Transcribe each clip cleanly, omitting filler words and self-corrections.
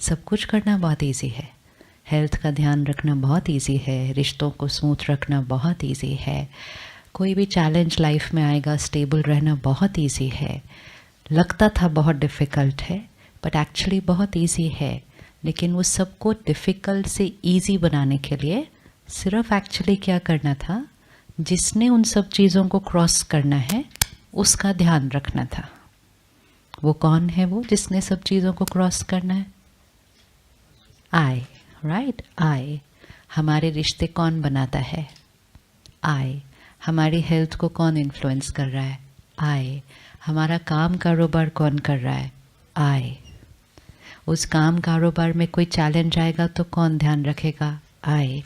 सब कुछ करना बहुत इजी है, हेल्थ का ध्यान रखना बहुत इजी है, रिश्तों को स्मूथ रखना बहुत इजी है, कोई भी चैलेंज लाइफ में आएगा स्टेबल रहना बहुत इजी है। लगता था बहुत डिफ़िकल्ट है बट एक्चुअली बहुत इजी है। लेकिन वो सबको डिफ़िकल्ट से इजी बनाने के लिए सिर्फ एक्चुअली क्या करना था, जिसने उन सब चीज़ों को क्रॉस करना है उसका ध्यान रखना था। वो कौन है वो जिसने सब चीज़ों को क्रॉस करना है? आई, राइट, आई। हमारे रिश्ते कौन बनाता है? आई। हमारी हेल्थ को कौन इन्फ्लुएंस कर रहा है? आई। हमारा काम कारोबार कौन कर रहा है? आई। उस काम कारोबार में कोई चैलेंज आएगा तो कौन ध्यान रखेगा? आई।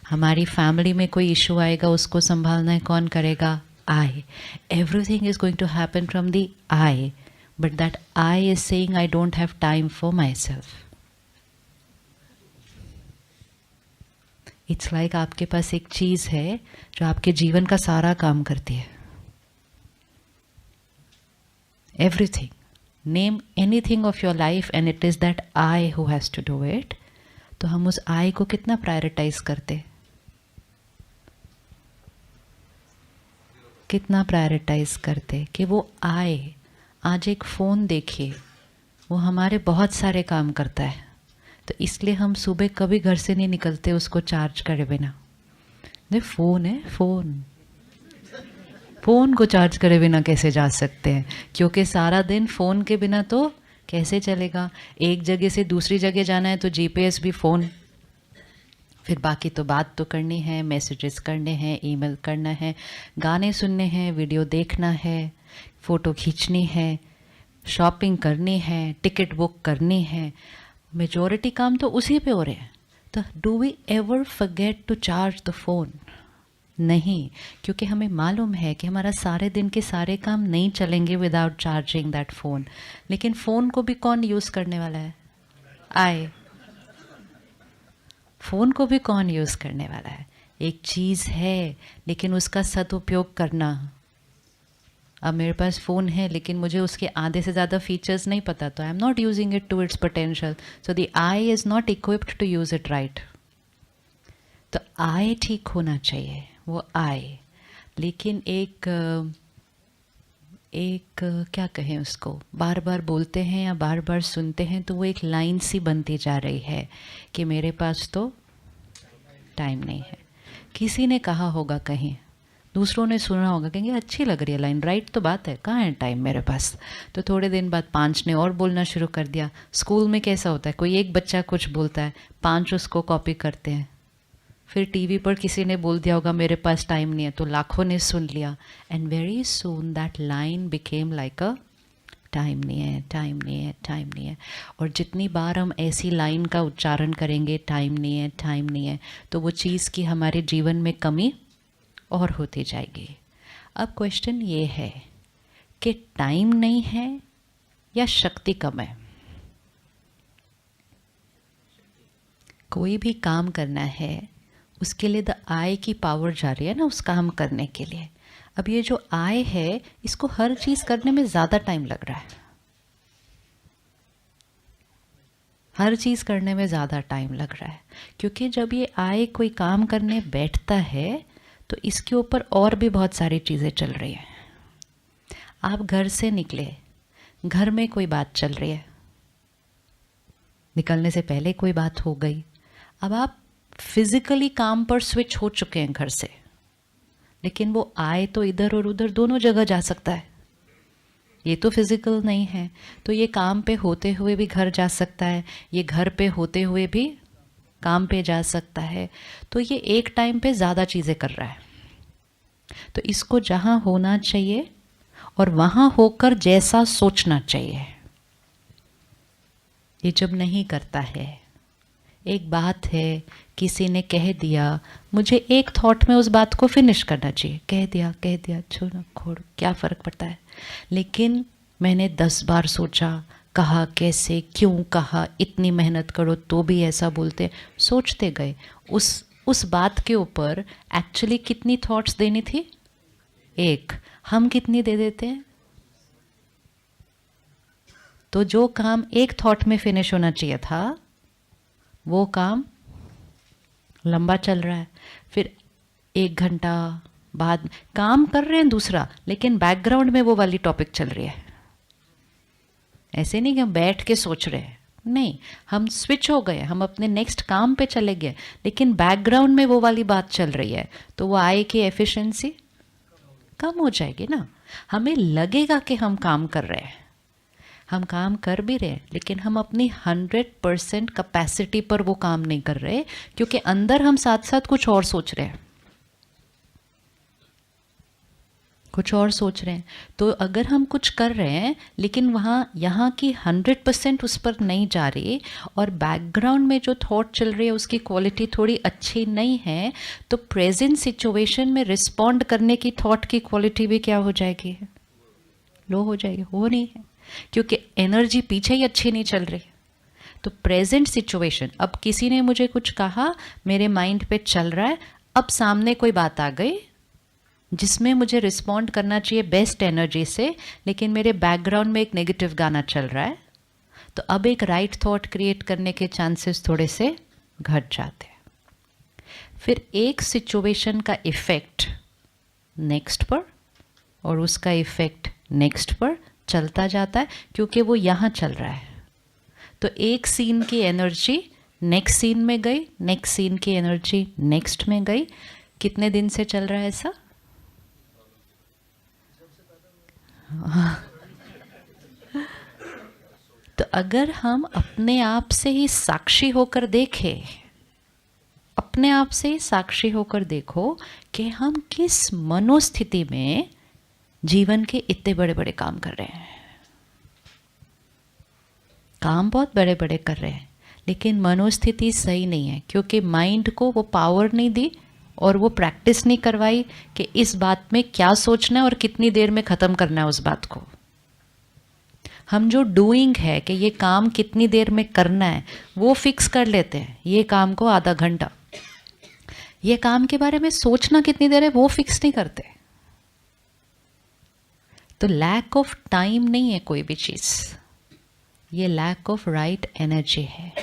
हमारी फैमिली में कोई इशू आएगा उसको संभालना है कौन करेगा? I. Everything is going to happen from the I, but that I is saying I don't have time for myself. It's like आपके पास एक चीज़ है जो आपके जीवन का सारा काम करती है। Everything, name anything of your life and it is that I who has to do it. तो हम उस आई को कितना प्रायोरिटाइज करते, कितना प्रायोरिटाइज करते कि वो आए। आज एक फ़ोन देखिए, वो हमारे बहुत सारे काम करता है, तो इसलिए हम सुबह कभी घर से नहीं निकलते उसको चार्ज करे बिना। नहीं, फ़ोन है, फ़ोन को चार्ज करे बिना कैसे जा सकते हैं? क्योंकि सारा दिन फ़ोन के बिना तो कैसे चलेगा? एक जगह से दूसरी जगह जाना है तो जीपीएस भी फ़ोन, फिर बाकी तो बात तो करनी है, मैसेजेस करने हैं, ईमेल करना है, गाने सुनने हैं, वीडियो देखना है, फ़ोटो खींचनी है, शॉपिंग करनी है, टिकट बुक करनी है। मेजॉरिटी काम तो उसी पे हो रहे हैं। तो do we ever forget to charge the phone? नहीं, क्योंकि हमें मालूम है कि हमारा सारे दिन के सारे काम नहीं चलेंगे विदाउट चार्जिंग दैट फ़ोन। लेकिन फ़ोन को भी कौन यूज़ करने वाला है? आई। फ़ोन को भी कौन यूज़ करने वाला है? एक चीज़ है लेकिन उसका सदुपयोग करना। अब मेरे पास फ़ोन है लेकिन मुझे उसके आधे से ज़्यादा फीचर्स नहीं पता, तो I am not using it to its potential, so the I is not equipped to use it right. तो आई ठीक होना चाहिए, वो आई। लेकिन एक क्या कहें उसको, बार बार बोलते हैं या बार बार सुनते हैं तो वो एक लाइन सी बनती जा रही है कि मेरे पास तो टाइम नहीं है। किसी ने कहा होगा कहीं, दूसरों ने सुना होगा, कहेंगे अच्छी लग रही है लाइन, राइट तो बात है, कहाँ है टाइम मेरे पास। तो थोड़े दिन बाद 5 ने और बोलना शुरू कर दिया। स्कूल में कैसा होता है, कोई एक बच्चा कुछ बोलता है, 5 उसको कॉपी करते हैं। फिर टीवी पर किसी ने बोल दिया होगा मेरे पास टाइम नहीं है, तो लाखों ने सुन लिया। And very soon that line became like a time नहीं है, टाइम नहीं है, टाइम नहीं है। और जितनी बार हम ऐसी लाइन का उच्चारण करेंगे टाइम नहीं है, टाइम नहीं है, तो वो चीज़ की हमारे जीवन में कमी और होती जाएगी। अब क्वेश्चन ये है कि टाइम नहीं है या शक्ति कम है? कोई भी काम करना है उसके लिए द आई की पावर जा रही है ना, उस काम करने के लिए। अब ये जो आई है इसको हर चीज़ करने में ज़्यादा टाइम लग रहा है, हर चीज़ करने में ज़्यादा टाइम लग रहा है। क्योंकि जब ये आई कोई काम करने बैठता है तो इसके ऊपर और भी बहुत सारी चीज़ें चल रही हैं। आप घर से निकले, घर में कोई बात चल रही है, निकलने से पहले कोई बात हो गई। अब आप फिजिकली काम पर स्विच हो चुके हैं घर से, लेकिन वो आए तो इधर और उधर दोनों जगह जा सकता है, ये तो फिजिकल नहीं है। तो ये काम पे होते हुए भी घर जा सकता है, ये घर पे होते हुए भी काम पे जा सकता है। तो ये एक टाइम पे ज़्यादा चीज़ें कर रहा है। तो इसको जहाँ होना चाहिए और वहाँ होकर जैसा सोचना चाहिए, ये जब नहीं करता है। एक बात है, किसी ने कह दिया, मुझे एक थॉट में उस बात को फिनिश करना चाहिए, कह दिया छोड़ो छोड़, क्या फ़र्क पड़ता है। लेकिन मैंने 10 बार सोचा, कहा कैसे, क्यों कहा, इतनी मेहनत करो तो भी ऐसा बोलते, सोचते गए। उस बात के ऊपर एक्चुअली कितनी थॉट्स देनी थी? एक। हम कितनी दे देते हैं? तो जो काम एक थॉट में फिनिश होना चाहिए था वो काम लंबा चल रहा है। फिर 1 घंटा बाद काम कर रहे हैं दूसरा, लेकिन बैकग्राउंड में वो वाली टॉपिक चल रही है। ऐसे नहीं कि हम बैठ के सोच रहे हैं, नहीं, हम स्विच हो गए, हम अपने नेक्स्ट काम पे चले गए, लेकिन बैकग्राउंड में वो वाली बात चल रही है, तो वो आय की एफिशिएंसी कम हो जाएगी ना। हमें लगेगा कि हम काम कर रहे हैं, हम काम कर भी रहे हैं, लेकिन हम अपनी 100% कैपेसिटी पर वो काम नहीं कर रहे, क्योंकि अंदर हम साथ साथ कुछ और सोच रहे हैं, कुछ और सोच रहे हैं। तो अगर हम कुछ कर रहे हैं लेकिन यहाँ की 100% उस पर नहीं जा रही, और बैकग्राउंड में जो थॉट चल रही है उसकी क्वालिटी थोड़ी अच्छी नहीं है, तो प्रेजेंट सिचुएशन में रिस्पॉन्ड करने की थॉट की क्वालिटी भी क्या हो जाएगी, लो हो जाएगी। हो नहीं है, क्योंकि एनर्जी पीछे ही अच्छी नहीं चल रही। तो प्रेजेंट सिचुएशन, अब किसी ने मुझे कुछ कहा, मेरे माइंड पे चल रहा है, अब सामने कोई बात आ गई जिसमें मुझे रिस्पॉन्ड करना चाहिए बेस्ट एनर्जी से, लेकिन मेरे बैकग्राउंड में एक नेगेटिव गाना चल रहा है, तो अब एक राइट थॉट क्रिएट करने के चांसेस थोड़े से घट जाते हैं। फिर एक सिचुएशन का इफेक्ट नेक्स्ट पर और उसका इफेक्ट नेक्स्ट पर चलता जाता है, क्योंकि वो यहाँ चल रहा है। तो एक सीन की एनर्जी नेक्स्ट सीन में गई, नेक्स्ट सीन की एनर्जी नेक्स्ट में गई। कितने दिन से चल रहा है ऐसा? तो अगर हम अपने आप से ही साक्षी होकर देखें, अपने आप से ही साक्षी होकर देखो कि हम किस मनोस्थिति में जीवन के इतने बड़े बड़े काम कर रहे हैं। काम बहुत बड़े बड़े कर रहे हैं, लेकिन मनोस्थिति सही नहीं है, क्योंकि माइंड को वो पावर नहीं दी और वो प्रैक्टिस नहीं करवाई कि इस बात में क्या सोचना है और कितनी देर में ख़त्म करना है उस बात को। हम जो डूइंग है कि ये काम कितनी देर में करना है वो फिक्स कर लेते हैं, ये काम को आधा घंटा, ये काम के बारे में सोचना कितनी देर है वो फिक्स नहीं करते। तो लैक ऑफ टाइम नहीं है कोई भी चीज़, ये लैक ऑफ राइट एनर्जी है,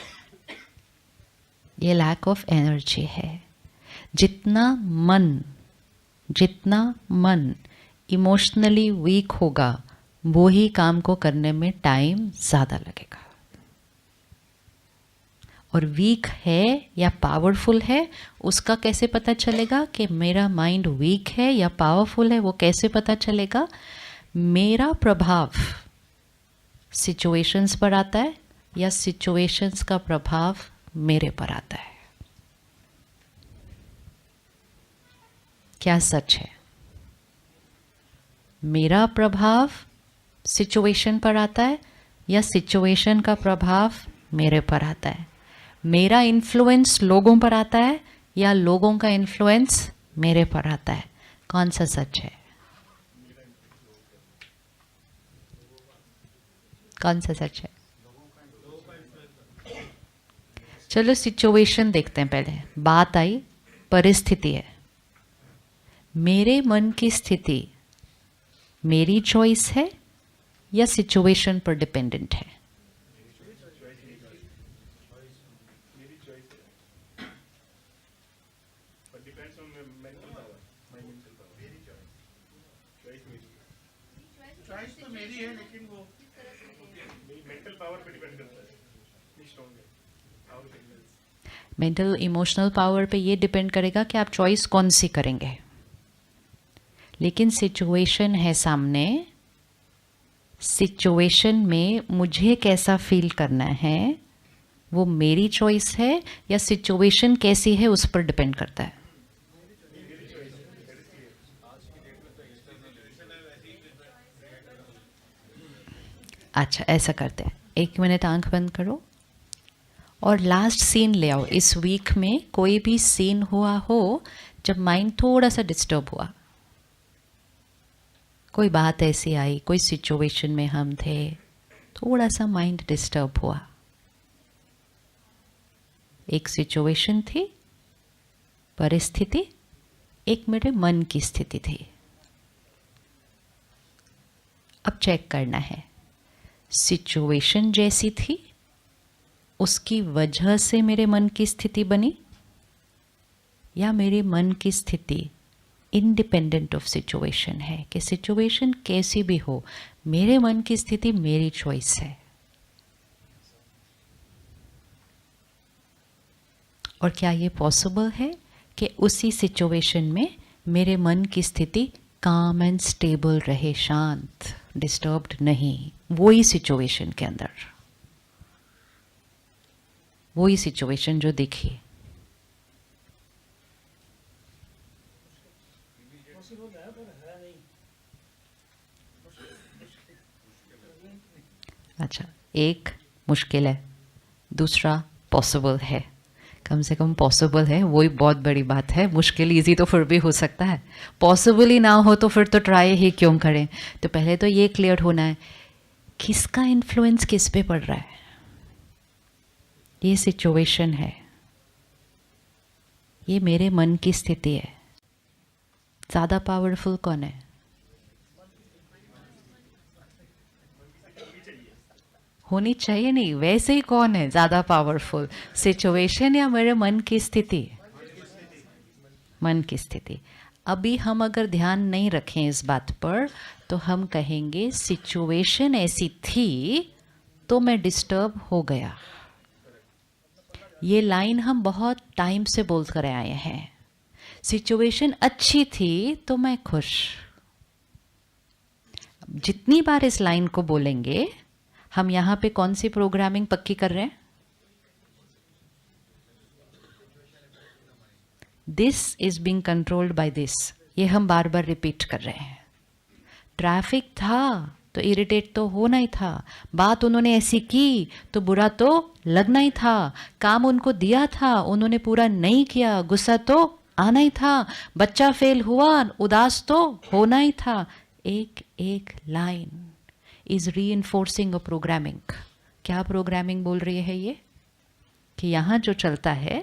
ये लैक ऑफ एनर्जी है। जितना मन इमोशनली वीक होगा वो ही काम को करने में टाइम ज़्यादा लगेगा। और वीक है या पावरफुल है उसका कैसे पता चलेगा कि मेरा माइंड वीक है या पावरफुल है? वो कैसे पता चलेगा? मेरा प्रभाव सिचुएशंस पर आता है या सिचुएशंस का प्रभाव मेरे पर आता है? क्या सच है? मेरा प्रभाव सिचुएशन पर आता है या सिचुएशन का प्रभाव मेरे पर आता है? मेरा इन्फ्लुएंस लोगों पर आता है या लोगों का इन्फ्लुएंस मेरे पर आता है? कौन सा सच है? कौन सा सच है? चलो सिचुएशन देखते हैं पहले। बात आई, परिस्थिति है। मेरे मन की स्थिति मेरी चॉइस है या सिचुएशन पर डिपेंडेंट है? चॉइस तो मेरी है, लेकिन वो मेंटल पावर पे डिपेंड करता है, स्ट्रॉन्ग है। मेंटल इमोशनल पावर पे ये डिपेंड करेगा कि आप चॉइस कौन सी करेंगे। लेकिन सिचुएशन है सामने, सिचुएशन में मुझे कैसा फील करना है वो मेरी चॉइस है या सिचुएशन कैसी है उस पर डिपेंड करता है? अच्छा, ऐसा करते हैं, 1 मिनट आंख बंद करो और लास्ट सीन ले आओ। इस वीक में कोई भी सीन हुआ हो जब माइंड थोड़ा सा डिस्टर्ब हुआ, कोई बात ऐसी आई, कोई सिचुएशन में हम थे, थोड़ा सा माइंड डिस्टर्ब हुआ। एक सिचुएशन थी, परिस्थिति, एक मेरे मन की स्थिति थी। अब चेक करना है सिचुएशन जैसी थी, उसकी वजह से मेरे मन की स्थिति बनी, या मेरे मन की स्थिति इंडिपेंडेंट ऑफ सिचुएशन है कि सिचुएशन कैसी भी हो, मेरे मन की स्थिति मेरी चॉइस है। और क्या ये पॉसिबल है कि उसी सिचुएशन में मेरे मन की स्थिति काम एंड स्टेबल रहे, शांत, डिस्टर्ब्ड नहीं, वही सिचुएशन के अंदर, वही सिचुएशन जो देखी। अच्छा, एक मुश्किल है, दूसरा पॉसिबल है। कम से कम पॉसिबल है, वही बहुत बड़ी बात है। मुश्किल इजी तो फिर भी हो सकता है, पॉसिबल ही ना हो तो फिर तो ट्राई ही क्यों करें। तो पहले तो ये क्लियर होना है किसका इन्फ्लुएंस किस पे पड़ रहा है। ये सिचुएशन है, ये मेरे मन की स्थिति है। ज़्यादा पावरफुल कौन है? होनी चाहिए नहीं, वैसे ही कौन है ज़्यादा पावरफुल, सिचुएशन या मेरे मन की स्थिति? मन की स्थिति। अभी हम अगर ध्यान नहीं रखें इस बात पर तो हम कहेंगे सिचुएशन ऐसी थी तो मैं डिस्टर्ब हो गया। ये लाइन हम बहुत टाइम से बोल कर आए हैं। सिचुएशन अच्छी थी तो मैं खुश। जितनी बार इस लाइन को बोलेंगे हम यहाँ पे कौन सी प्रोग्रामिंग पक्की कर रहे हैं? This is being controlled by this, ये हम बार बार रिपीट कर रहे हैं। ट्रैफिक था तो इरिटेट तो होना ही था, बात उन्होंने ऐसी की तो बुरा तो लगना ही था, काम उनको दिया था उन्होंने पूरा नहीं किया, गुस्सा तो आना ही था, बच्चा फेल हुआ उदास तो होना ही था। एक एक line is reinforcing a programming. क्या प्रोग्रामिंग बोल रही है ये? कि यहाँ जो चलता है,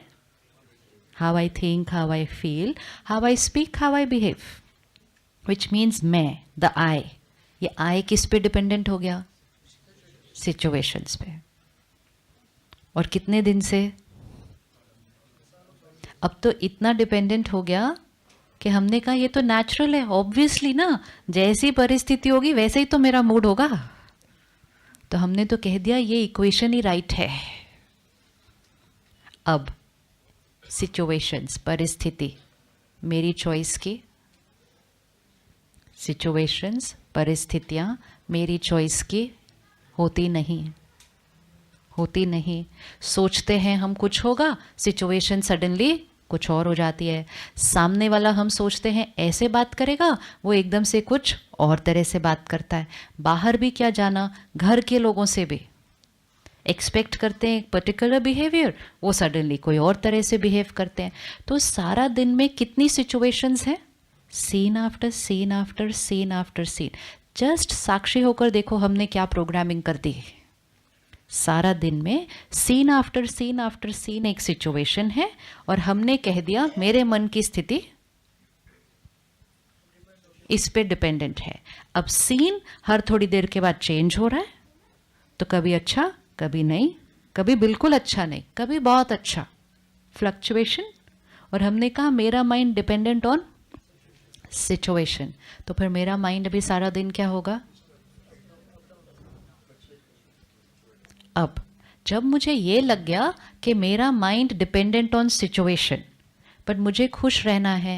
how I think, how I feel, how I speak, how I behave, which means मैं, द आई, ये आई किस पे डिपेंडेंट हो गया? सिचुएशंस पे। और कितने दिन से? अब तो इतना डिपेंडेंट हो गया कि हमने कहा ये तो नेचुरल है, ऑब्वियसली ना, जैसी परिस्थिति होगी वैसे ही तो मेरा मूड होगा। तो हमने तो कह दिया ये इक्वेशन ही राइट है। अब सिचुएशंस, परिस्थिति मेरी चॉइस की, सिचुएशंस, परिस्थितियां मेरी चॉइस की होती नहीं, होती नहीं। सोचते हैं हम कुछ होगा, सिचुएशन सडनली कुछ और हो जाती है। सामने वाला हम सोचते हैं ऐसे बात करेगा, वो एकदम से कुछ और तरह से बात करता है। बाहर भी क्या जाना, घर के लोगों से भी एक्सपेक्ट करते हैं एक पर्टिकुलर बिहेवियर, वो सडनली कोई और तरह से बिहेव करते हैं। तो सारा दिन में कितनी सिचुएशंस हैं? Scene after scene after scene after scene. Just साक्षी होकर देखो हमने क्या प्रोग्रामिंग कर दी। सारा दिन में scene after scene after scene एक सिचुएशन है और हमने कह दिया मेरे मन की स्थिति इस पे डिपेंडेंट है। अब सीन हर थोड़ी देर के बाद चेंज हो रहा है, तो कभी अच्छा, कभी नहीं, कभी बिल्कुल अच्छा नहीं, कभी बहुत अच्छा, फ्लक्चुएशन। और हमने कहा मेरा माइंड डिपेंडेंट ऑन सिचुएशन, तो फिर मेरा माइंड अभी सारा दिन क्या होगा? अब जब मुझे ये लग गया कि मेरा mind dependent on situation, but मुझे खुश रहना है,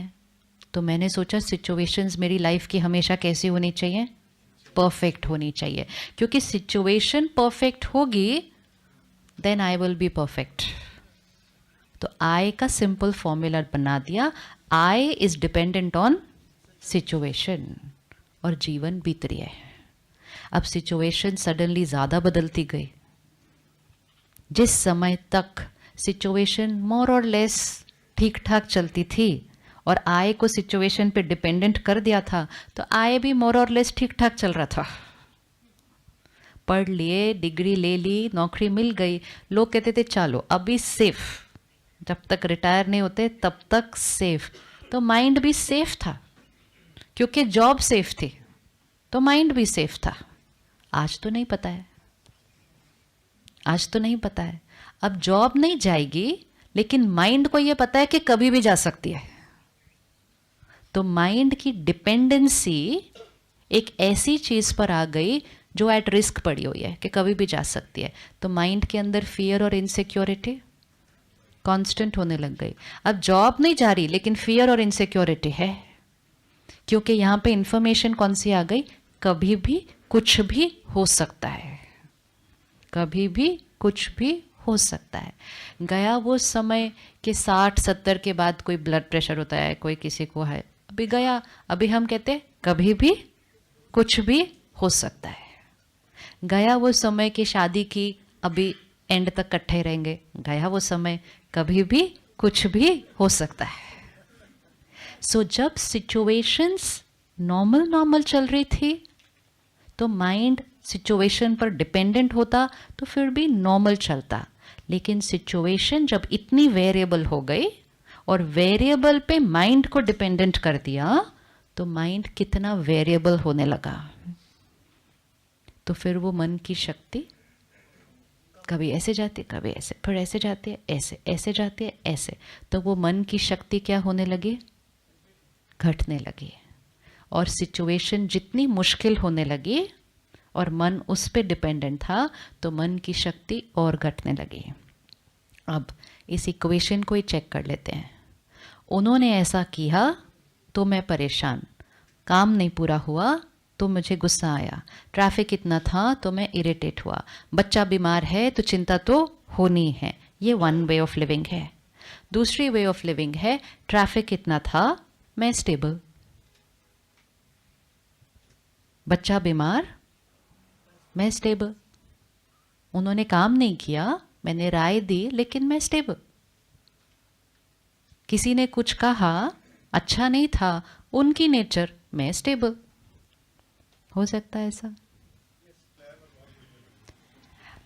तो मैंने सोचा सिचुएशंस मेरी लाइफ की हमेशा कैसी होनी चाहिए? परफेक्ट होनी चाहिए, क्योंकि सिचुएशन परफेक्ट होगी then I will be perfect. तो आई का सिंपल फॉर्मूला बना दिया, I is dependent on situation, और जीवन बीत रही है। अब सिचुएशन सडनली ज़्यादा बदलती गई। जिस समय तक सिचुएशन मोर और लेस ठीक ठाक चलती थी और आय को सिचुएशन पे डिपेंडेंट कर दिया था, तो आय भी मोर और लेस ठीक ठाक चल रहा था। पढ़ लिए, डिग्री ले ली, नौकरी मिल गई, लोग कहते थे चलो अभी सेफ, जब तक रिटायर नहीं होते तब तक सेफ। तो माइंड भी सेफ था, क्योंकि जॉब सेफ थी, तो माइंड भी सेफ था। आज तो नहीं पता है। आज तो नहीं पता है, अब जॉब नहीं जाएगी, लेकिन माइंड को ये पता है कि कभी भी जा सकती है। तो माइंड की डिपेंडेंसी एक ऐसी चीज पर आ गई जो एट रिस्क पड़ी हुई है कि कभी भी जा सकती है। तो माइंड के अंदर फियर और इनसिक्योरिटी कांस्टेंट होने लग गई। अब जॉब नहीं जा रही, लेकिन फियर और इनसिक्योरिटी है, क्योंकि यहाँ पे इंफॉर्मेशन कौन सी आ गई, कभी भी कुछ भी हो सकता है, कभी भी कुछ भी हो सकता है। गया वो समय कि 60-70 के बाद कोई ब्लड प्रेशर होता है, कोई किसी को है, अभी गया। अभी हम कहते हैं कभी भी कुछ भी हो सकता है। गया वो समय कि शादी की, अभी एंड तक इकट्ठे रहेंगे। गया वो समय, कभी भी कुछ भी हो सकता है। सो जब सिचुएशंस नॉर्मल चल रही थी तो माइंड सिचुएशन पर डिपेंडेंट होता तो फिर भी नॉर्मल चलता। लेकिन सिचुएशन जब इतनी वेरिएबल हो गई और वेरिएबल पे माइंड को डिपेंडेंट कर दिया, तो माइंड कितना वेरिएबल होने लगा। तो फिर वो मन की शक्ति कभी ऐसे जाती है, कभी ऐसे, फिर ऐसे जाती है, ऐसे, ऐसे जाती है, ऐसे। तो वो मन की शक्ति क्या होने लगी, घटने लगी। और सिचुएशन जितनी मुश्किल होने लगी और मन उस पे डिपेंडेंट था, तो मन की शक्ति और घटने लगी। अब इस इक्वेशन को ही चेक कर लेते हैं। उन्होंने ऐसा किया तो मैं परेशान, काम नहीं पूरा हुआ तो मुझे गुस्सा आया, ट्रैफिक इतना था तो मैं इरिटेट हुआ, बच्चा बीमार है तो चिंता तो होनी है। ये वन वे ऑफ लिविंग है। दूसरी वे ऑफ लिविंग है, ट्रैफिक इतना था, मैं स्टेबल, बच्चा बीमार, मैं स्टेबल। उन्होंने काम नहीं किया, मैंने राय दी, लेकिन मैं स्टेबल। किसी ने कुछ कहा, अच्छा नहीं था, उनकी नेचर, मैं स्टेबल। हो सकता है ऐसा?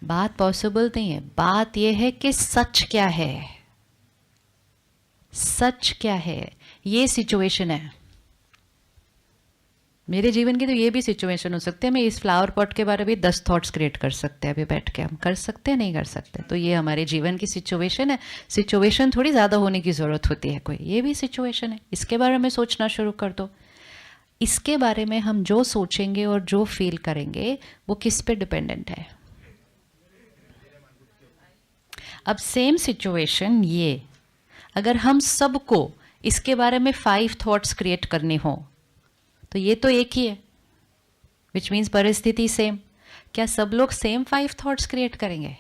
बात पॉसिबल नहीं है, बात यह है कि सच क्या है। सच क्या है, ये सिचुएशन है। मेरे जीवन की तो ये भी सिचुएशन हो सकती है। मैं इस फ्लावर पॉट के बारे में 10 थॉट्स क्रिएट कर सकते हैं, अभी बैठ के हम कर सकते हैं, नहीं कर सकते। तो ये हमारे जीवन की सिचुएशन है। सिचुएशन थोड़ी ज़्यादा होने की ज़रूरत होती है कोई, ये भी सिचुएशन है। इसके बारे में सोचना शुरू कर दो। इसके बारे में हम जो सोचेंगे और जो फील करेंगे वो किस पे डिपेंडेंट है। अब सेम सिचुएशन ये, अगर हम सबको इसके बारे में 5 थॉट्स क्रिएट करने हो तो ये तो एक ही है, विच मीन्स परिस्थिति सेम। क्या सब लोग सेम 5 थॉट्स क्रिएट करेंगे?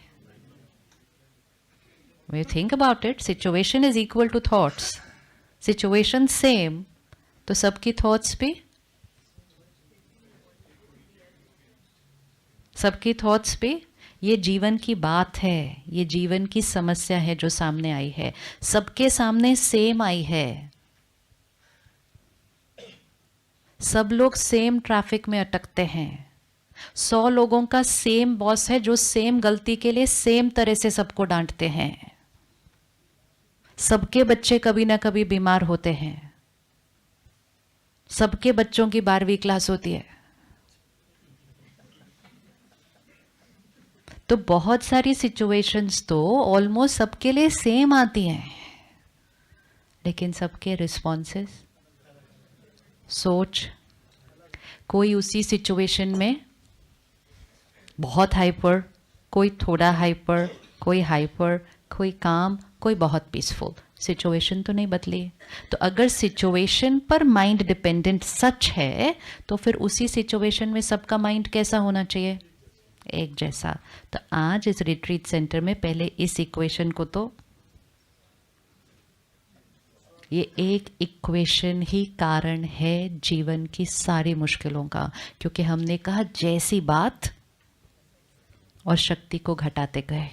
We think about it, situation is equal to thoughts, situation same, तो सबकी थॉट्स भी, सबकी थॉट्स भी। ये जीवन की बात है, ये जीवन की समस्या है जो सामने आई है, सबके सामने सेम आई है। सब लोग सेम ट्रैफिक में अटकते हैं। 100 लोगों का सेम बॉस है जो सेम गलती के लिए सेम तरह से सबको डांटते हैं। सबके बच्चे कभी ना कभी बीमार होते हैं। सबके बच्चों की 12वीं क्लास होती है। तो बहुत सारी सिचुएशंस तो ऑलमोस्ट सबके लिए सेम आती हैं, लेकिन सबके रिस्पॉन्सेस, सोच, कोई उसी सिचुएशन में बहुत हाइपर, कोई थोड़ा हाइपर, कोई हाइपर, कोई काम, कोई बहुत पीसफुल। सिचुएशन तो नहीं बदली। तो अगर सिचुएशन पर माइंड डिपेंडेंट सच है, तो फिर उसी सिचुएशन में सबका माइंड कैसा होना चाहिए? एक जैसा। तो आज इस रिट्रीट सेंटर में पहले इस इक्वेशन को, तो ये एक इक्वेशन ही कारण है जीवन की सारी मुश्किलों का, क्योंकि हमने कहा जैसी बात और शक्ति को घटाते गए।